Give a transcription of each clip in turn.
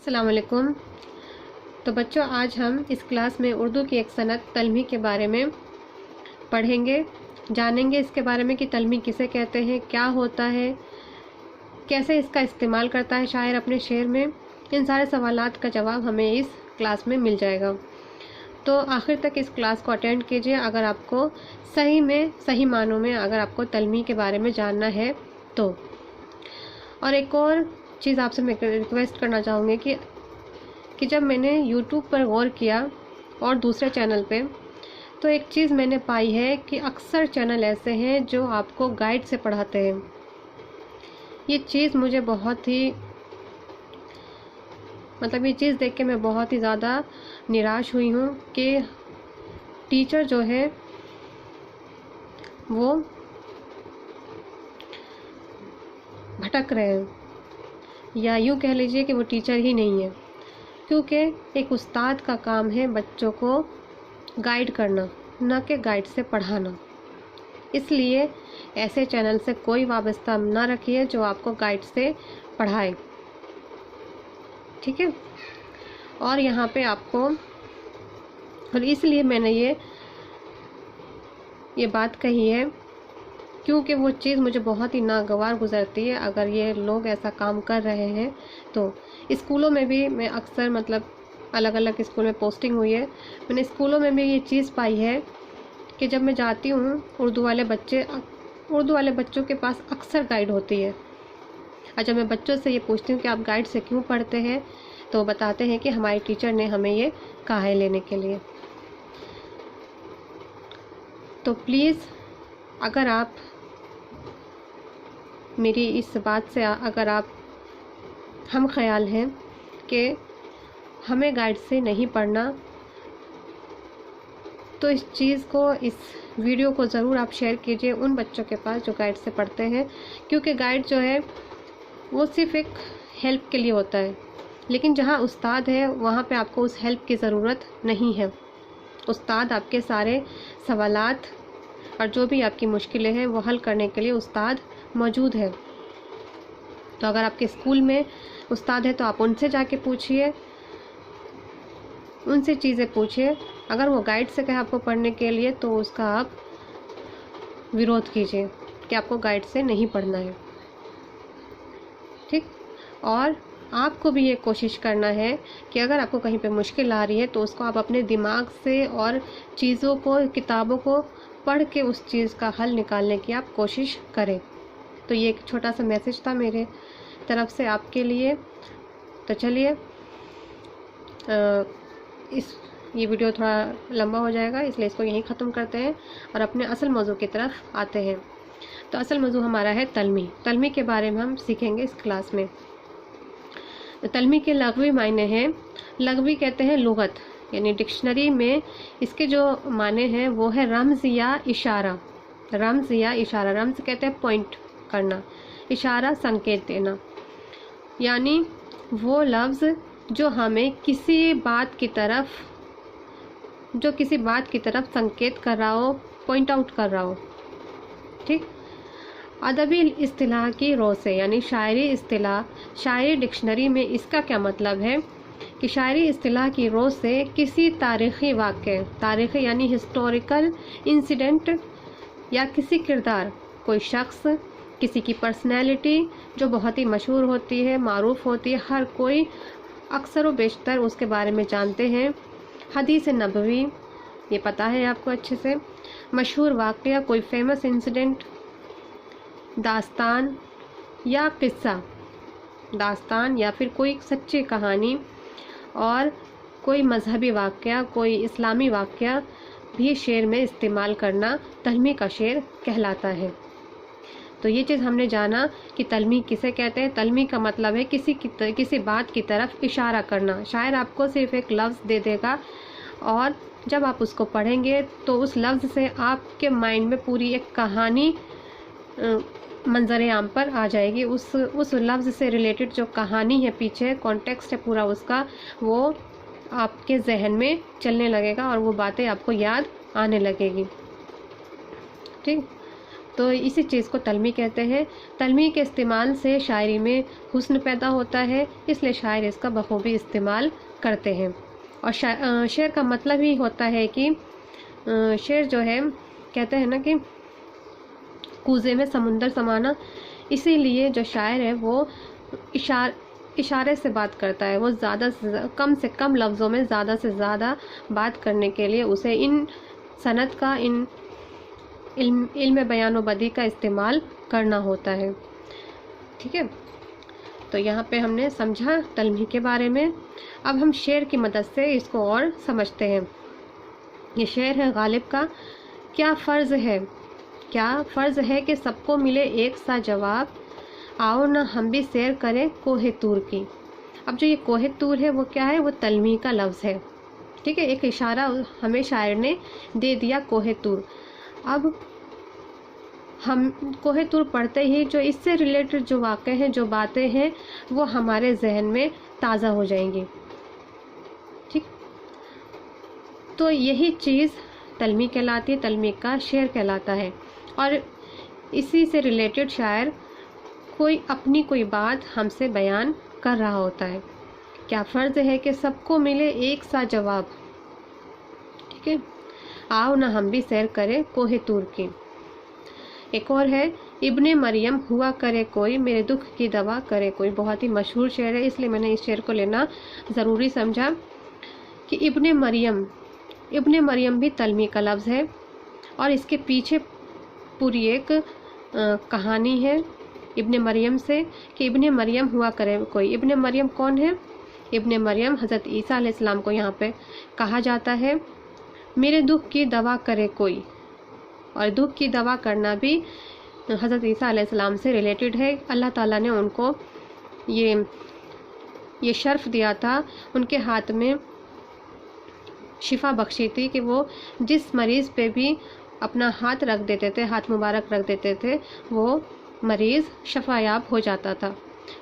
السلام علیکم۔ تو بچوں، آج ہم اس کلاس میں اردو کی ایک صنعت تلمی کے بارے میں پڑھیں گے، جانیں گے اس کے بارے میں کہ تلمی کسے کہتے ہیں، کیا ہوتا ہے، کیسے اس کا استعمال کرتا ہے شاعر اپنے شعر میں۔ ان سارے سوالات کا جواب ہمیں اس کلاس میں مل جائے گا۔ تو آخر تک اس کلاس کو اٹینڈ کیجیے اگر آپ کو صحیح معنوں میں اگر آپ کو تلمی کے بارے میں جاننا ہے تو۔ اور ایک اور چیز آپ سے میں ریکویسٹ کرنا چاہوں گی کہ جب میں نے یوٹیوب پر غور کیا اور دوسرے چینل پہ، تو ایک چیز میں نے پائی ہے کہ اکثر چینل ایسے ہیں جو آپ کو گائیڈ سے پڑھاتے ہیں۔ یہ چیز مجھے یہ چیز دیکھ کے میں بہت ہی زیادہ نراش ہوئی ہوں کہ ٹیچر جو ہے وہ بھٹک رہے ہیں، یا یوں کہہ لیجئے کہ وہ ٹیچر ہی نہیں ہے، کیونکہ ایک استاد کا کام ہے بچوں کو گائیڈ کرنا، نہ کہ گائیڈ سے پڑھانا۔ اس لیے ایسے چینل سے کوئی وابستہ نہ رکھیے جو آپ کو گائیڈ سے پڑھائے، ٹھیک ہے؟ اور یہاں پہ آپ کو، اور اس لیے میں نے یہ بات کہی ہے کیونکہ وہ چیز مجھے بہت ہی ناگوار گزرتی ہے اگر یہ لوگ ایسا کام کر رہے ہیں۔ تو اسکولوں میں بھی میں اکثر الگ الگ اسکول میں پوسٹنگ ہوئی ہے، میں نے اسکولوں میں بھی یہ چیز پائی ہے کہ جب میں جاتی ہوں اردو والے بچوں کے پاس اکثر گائیڈ ہوتی ہے، اور جب میں بچوں سے یہ پوچھتی ہوں کہ آپ گائیڈ سے کیوں پڑھتے ہیں تو بتاتے ہیں کہ ہماری ٹیچر نے ہمیں یہ کہا ہے لینے کے لیے۔ تو پلیز اگر آپ میری اس بات سے اگر آپ ہم خیال ہیں کہ ہمیں گائیڈ سے نہیں پڑھنا، تو اس چیز کو، اس ویڈیو کو ضرور آپ شیئر کیجئے ان بچوں کے پاس جو گائیڈ سے پڑھتے ہیں، کیونکہ گائیڈ جو ہے وہ صرف ایک ہیلپ کے لیے ہوتا ہے، لیکن جہاں استاد ہے وہاں پہ آپ کو اس ہیلپ کی ضرورت نہیں ہے۔ استاد آپ کے سارے سوالات اور جو بھی آپ کی مشکلیں ہیں وہ حل کرنے کے لیے استاد موجود ہے۔ تو اگر آپ کے اسکول میں استاد ہے تو آپ ان سے جا کے پوچھئے، ان سے چیزیں پوچھئے۔ اگر وہ گائیڈ سے کہے آپ کو پڑھنے کے لیے تو اس کا آپ ویرودھ کیجئے کہ آپ کو گائیڈ سے نہیں پڑھنا ہے، ٹھیک؟ اور آپ کو بھی یہ کوشش کرنا ہے کہ اگر آپ کو کہیں پہ مشکل آ رہی ہے تو اس کو آپ اپنے دماغ سے اور چیزوں کو، کتابوں کو پڑھ کے اس چیز کا حل نکالنے کی آپ کوشش کریں۔ تو یہ ایک چھوٹا سا میسج تھا میرے طرف سے آپ کے لیے۔ تو چلیے، یہ ویڈیو تھوڑا لمبا ہو جائے گا، اس لیے اس کو یہیں ختم کرتے ہیں اور اپنے اصل موضوع کی طرف آتے ہیں۔ تو اصل موضوع ہمارا ہے تلمی۔ تلمی کے بارے میں ہم سیکھیں گے اس کلاس میں۔ تلمی کے لغوی معنی ہیں، لغوی کہتے ہیں لغت، یعنی ڈکشنری میں اس کے جو معنی ہیں وہ ہے رمز یا اشارہ۔ رمز یا اشارہ، رمز کہتے ہیں پوائنٹ کرنا، اشارہ سنکیت دینا، یعنی وہ لفظ جو ہمیں کسی بات کی طرف سنکیت کر رہا ہو، پوائنٹ آؤٹ کر رہا ہو، ٹھیک؟ ادبی اصطلاح کی رو سے، یعنی شاعری اصطلاح، شاعری ڈکشنری میں اس کا کیا مطلب ہے کہ شاعری اصطلاح کی رو سے کسی تاریخی واقعے، تاریخی یعنی ہسٹوریکل انسیڈنٹ، یا کسی کردار، کوئی شخص، کسی کی پرسنالٹی جو بہت ہی مشہور ہوتی ہے، معروف ہوتی ہے، ہر کوئی اکثر و بیشتر اس کے بارے میں جانتے ہیں، حدیث نبوی، یہ پتہ ہے آپ کو اچھے سے، مشہور واقعہ، کوئی فیمس انسیڈنٹ، داستان یا قصہ، داستان یا پھر کوئی سچی کہانی، اور کوئی مذہبی واقعہ، کوئی اسلامی واقعہ بھی شعر میں استعمال کرنا تلمی کا شعر کہلاتا ہے۔ تو یہ چیز ہم نے جانا کہ تلمی کسے کہتے ہیں۔ تلمی کا مطلب ہے کسی بات کی طرف اشارہ کرنا۔ شاعر آپ کو صرف ایک لفظ دے دے گا اور جب آپ اس کو پڑھیں گے تو اس لفظ سے آپ کے مائنڈ میں پوری ایک کہانی منظر عام پر آ جائے گی۔ اس لفظ سے ریلیٹڈ جو کہانی ہے، پیچھے کانٹیکسٹ ہے پورا اس کا، وہ آپ کے ذہن میں چلنے لگے گا اور وہ باتیں آپ کو یاد آنے لگے گی، ٹھیک؟ तो इसी चीज़ को तलमी कहते हैं। तलमी के इस्तेमाल से शायरी में हुस्न पैदा होता है, इसलिए शायर इसका बखूबी इस्तेमाल करते हैं। और शेर का मतलब ही होता है कि शेर जो है कहते हैं ना कि कूजे में समुंदर समाना, इसीलिए जो शायर है वो इशारे से बात करता है। वो कम से कम लफ्ज़ों में ज़्यादा से ज़्यादा बात करने के लिए उसे इन सनत का, इन इल्म बयान व बदी का इस्तेमाल करना होता है। ठीक है, तो यहाँ पे हमने समझा तलमी के बारे में। अब हम शेर की मदद से इसको और समझते हैं। ये शेर है गालिब का। क्या फ़र्ज़ है कि सबको मिले एक सा जवाब, आओ ना हम भी सैर करें कोहे तूर की। अब जो ये कोहे तूर है वो क्या है, वो तलमी का लफ्ज़ है। ठीक है, एक इशारा हमें शायर ने दे दिया कोहे तूर। अब हम कोहे तूर पढ़ते ही जो इससे रिलेटेड जो वाक़े हैं, जो बातें हैं, वो हमारे जहन में ताज़ा हो जाएंगी। ठीक, तो यही चीज़ तलमी कहलाती है, तलमी का शेर कहलाता है। और इसी से रिलेटेड शायर अपनी कोई बात हमसे बयान कर रहा होता है। क्या फ़र्ज़ है कि सबको मिले एक सा जवाब, ठीक है, आओ ना हम भी सैर करें कोहे तूर की। एक और है, इब्ने मरियम हुआ करे कोई, मेरे दुख की दवा करे कोई। बहुत ही मशहूर शेर है, इसलिए मैंने इस शेर को लेना ज़रूरी समझा कि इब्ने मरियम भी तलमी का लफ्ज़ है। और इसके पीछे पूरी एक कहानी है इब्ने मरियम से कि इब्ने मरियम हुआ करे कोई। इब्ने मरियम कौन है? इब्ने मरियम हज़रत ईसा अलैहिस्सलाम को यहाँ पे कहा जाता है। मेरे दुख की दवा करे कोई, और दुख की दवा करना भी हज़रत ईसा अलैहिस्सलाम से रिलेटेड है। अल्लाह ताला ने उनको ये शर्फ दिया था, उनके हाथ में शिफा बख्शी थी कि वो जिस मरीज़ पे भी अपना हाथ रख देते थे, हाथ मुबारक रख देते थे, वो मरीज़ शफायाब हो जाता था।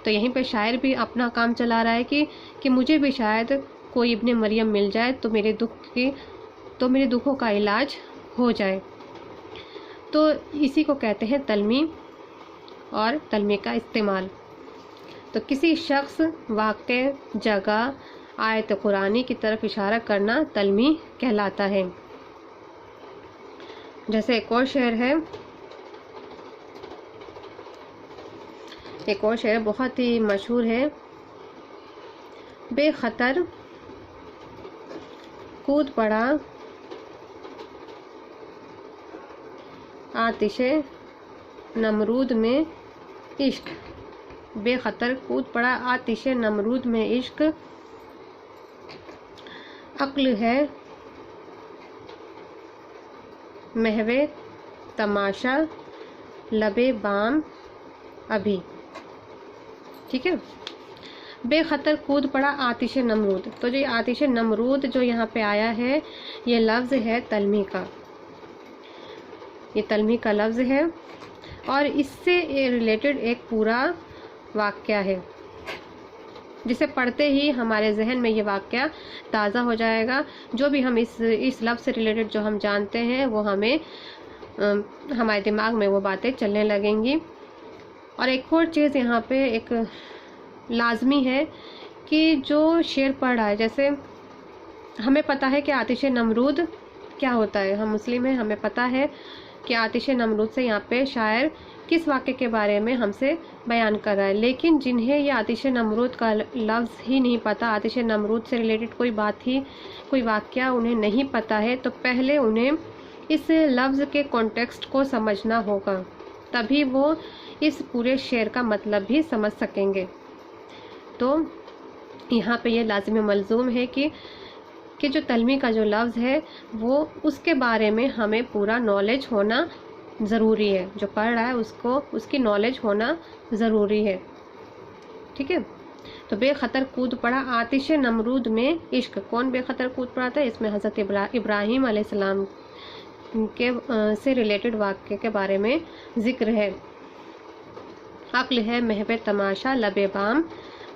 तो यहीं पे शायर भी अपना काम चला रहा है कि मुझे भी शायद कोई इब्ने मरियम मिल जाए तो मेरे दुखों का इलाज हो जाए। तो इसी को कहते हैं तलमी और तलमी का इस्तेमाल। तो किसी शख्स, वाक़े, जगह, आयत कुरानी की तरफ इशारा करना तलमी कहलाता है। जैसे एक और शेर बहुत ही मशहूर है। बेखतर कूद पड़ा आतिशे नमरूद में इश्क, बेखतर कूद पड़ा आतिशे नमरूद में इश्क, अक्ल है महवे तमाशा लबे बाम अभी। ठीक है, बेखतर कूद पड़ा आतिश नमरूद। तो जो आतिश नमरूद जो यहाँ पे आया है, ये लफ्ज़ है तलमी का, ये तलमी का लफ्ज़ है। और इससे रिलेटेड एक पूरा वाक़या है, जिसे पढ़ते ही हमारे जहन में ये वाक़या ताज़ा हो जाएगा। जो भी हम इस लफ्ज़ से रिलेटेड जो हम जानते हैं, वो हमें हमारे दिमाग में वो बातें चलने लगेंगी। और एक और चीज़ यहाँ पे एक लाजमी है कि जो शेर पढ़ रहा है, जैसे हमें पता है कि आतिश नमरूद क्या होता है, हम मुस्लिम हैं, हमें पता है कि आतिश नमरूद से यहाँ पे शायर किस वाक़े के बारे में हमसे बयान कर रहा है। लेकिन जिन्हें ये आतिश नमरूद का लफ्ज़ ही नहीं पता, आतिश नमरूद से रिलेटेड कोई बात ही, कोई वाक़या उन्हें नहीं पता है, तो पहले उन्हें इस लफ्ज़ के कॉन्टेक्स्ट को समझना होगा, तभी वो इस पूरे शेर का मतलब भी समझ सकेंगे। तो यहाँ पे ये लाज़िम मलज़ूम है कि जो तलमी का जो लफ्ज़ है, वो उसके बारे में हमें पूरा नॉलेज होना ज़रूरी है। जो पढ़ रहा है उसकी नॉलेज होना ज़रूरी है। ठीक है, तो बेखतर कूद पड़ा आतिश नमरूद में इश्क। कौन बेखतर कूद पड़ा था? इसमें हज़रत इब्राहीम अलैहिस्सलाम के से रिलेटेड वाक़े के बारे में ज़िक्र है। अक्ल है महबे तमाशा लबे बाम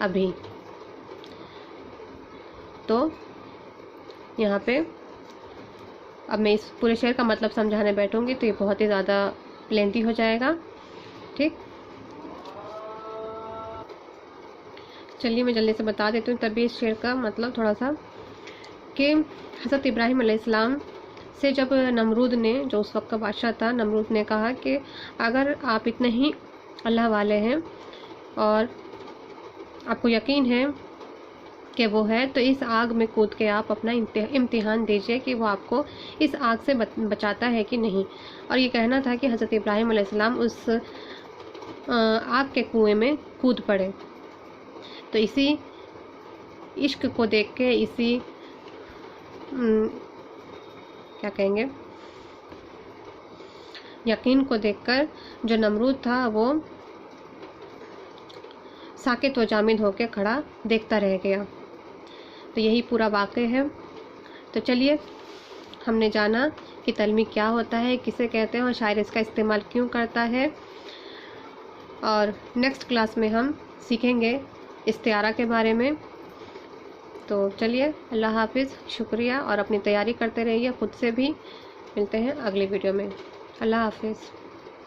अभी। तो यहाँ पे अब मैं इस पूरे शेर का मतलब समझाने बैठूंगी तो ये बहुत ही ज़्यादा लेंथी हो जाएगा। ठीक, चलिए मैं जल्दी से बता देती हूँ तभी इस शेर का मतलब थोड़ा सा, कि हज़रत इब्राहीम अलैहिस्सलाम से जब नमरूद ने, जो उस वक्त का बादशाह था, नमरूद ने कहा कि अगर आप इतने ही अल्लाह वाले हैं और आपको यकीन है कि वो है, तो इस आग में कूद के आप अपना इम्तिहान दीजिए कि वो आपको इस आग से बचाता है कि नहीं। और ये कहना था कि हज़रत इब्राहीम अलैहिस्सलाम उस आग के कुएं में कूद पड़े। तो इसी इश्क को देख के, इसी क्या कहेंगे, यकीन को देखकर जो नमरूद था वो साकित व जामिद होकर खड़ा देखता रह गया। तो यही पूरा वाक़या है। तो चलिए, हमने जाना कि तलमी क्या होता है, किसे कहते हैं और शायर इसका इस्तेमाल क्यों करता है। और नेक्स्ट क्लास में हम सीखेंगे इस्तिआरा के बारे में। तो चलिए, अल्लाह हाफिज़, शुक्रिया, और अपनी तैयारी करते रहिए खुद से भी। मिलते हैं अगली वीडियो में। अल्लाह हाफिज़।